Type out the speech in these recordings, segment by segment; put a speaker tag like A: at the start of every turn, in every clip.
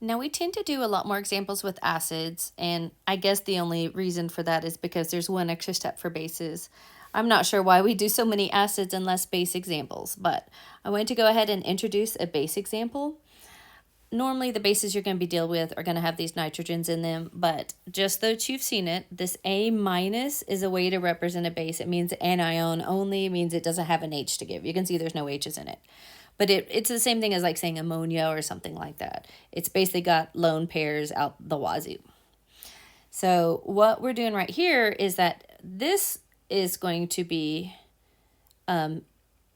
A: Now we tend to do a lot more examples with acids, and I guess the only reason for that is because there's one extra step for bases. I'm not sure why we do so many acids and less base examples, but I want to go ahead and introduce a base example. Normally the bases you're going to be dealing with are going to have these nitrogens in them, but just so that you've seen it, this A minus is a way to represent a base. It means anion only, it means it doesn't have an H to give. You can see there's no H's in it. But it's the same thing as like saying ammonia or something like that. It's basically got lone pairs out the wazoo. So what we're doing right here is that this is going to be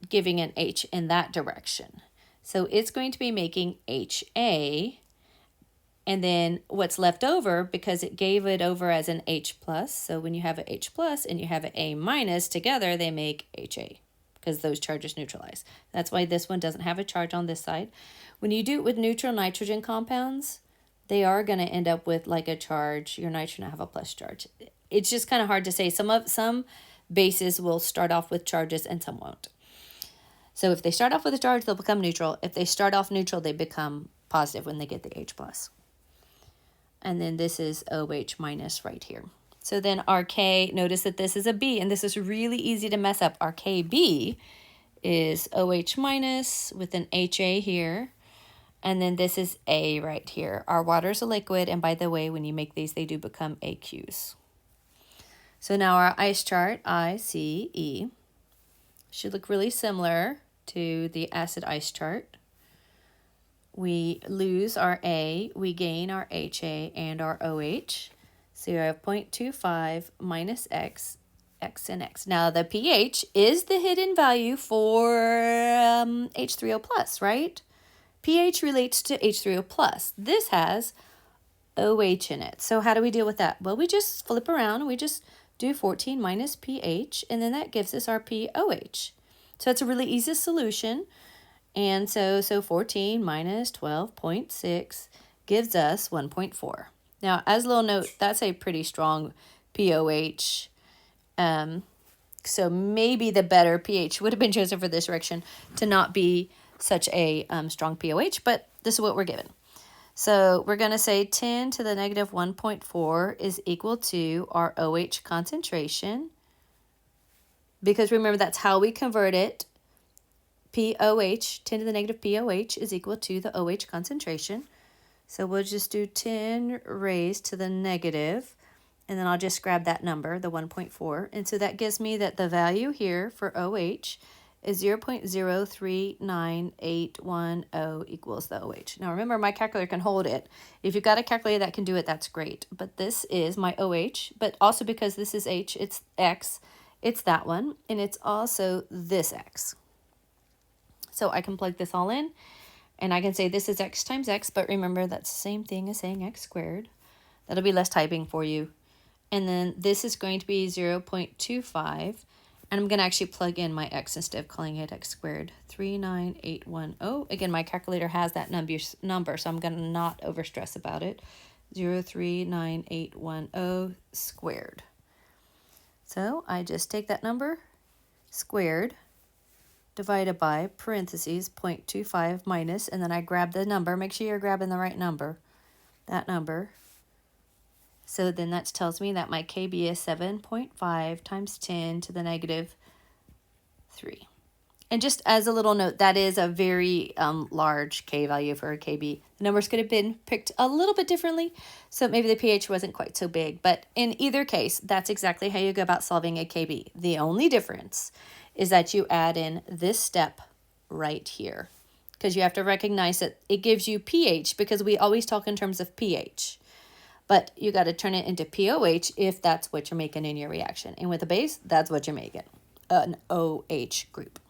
A: giving an H in that direction. So it's going to be making HA, and then what's left over, because it gave it over as an H plus, so when you have an H plus and you have an A minus together, they make HA, because those charges neutralize. That's why this one doesn't have a charge on this side. When you do it with neutral nitrogen compounds, they are going to end up with like a charge. Your nitrogen will have a plus charge. It's just kind of hard to say. Some bases will start off with charges and some won't. So if they start off with a charge, they'll become neutral. If they start off neutral, they become positive when they get the H plus. And then this is OH minus right here. So then our K, notice that this is a B, and this is really easy to mess up. Our KB is OH minus with an HA here, and then this is A right here. Our water's a liquid, and by the way, when you make these, they do become AQs. So now our ice chart, ICE, should look really similar to the acid ice chart. We lose our A, we gain our HA and our OH. So you have 0.25 minus X, X and X. Now the pH is the hidden value for H3O plus, right? pH relates to H3O plus. This has OH in it. So how do we deal with that? Well, we just flip around and we just do 14 minus pH, and then that gives us our POH. So it's a really easy solution. And so 14 minus 12.6 gives us 1.4. Now, as a little note, that's a pretty strong POH. So maybe the better pH would have been chosen for this reaction to not be such a strong POH, but this is what we're given. So we're going to say 10 to the negative 1.4 is equal to our OH concentration, because remember, that's how we convert it. POH, 10 to the negative POH is equal to the OH concentration. So we'll just do 10 raised to the negative, and then I'll just grab that number, the 1.4. And so that gives me that the value here for OH is 0.039810 equals the OH. Now remember, my calculator can hold it. If you've got a calculator that can do it, that's great. But this is my OH, but also because this is H, it's X, it's that one, and it's also this X. So I can plug this all in, and I can say this is X times X, but remember that's the same thing as saying X squared. That'll be less typing for you. And then this is going to be 0.25, and I'm going to actually plug in my X instead of calling it X squared. 39810. Again, my calculator has that number, so I'm going to not overstress about it. 0.39810 squared. So I just take that number squared divided by parentheses 0.25 minus, and then I grab the number. Make sure you're grabbing the right number, that number. So then that tells me that my KB is 7.5 times 10 to the negative 3. And just as a little note, that is a very large K value for a KB. The numbers could have been picked a little bit differently, so maybe the pH wasn't quite so big. But in either case, that's exactly how you go about solving a KB. The only difference is that you add in this step right here, because you have to recognize that it gives you pH, because we always talk in terms of pH. But you got to turn it into POH if that's what you're making in your reaction. And with a base, that's what you're making, an OH group.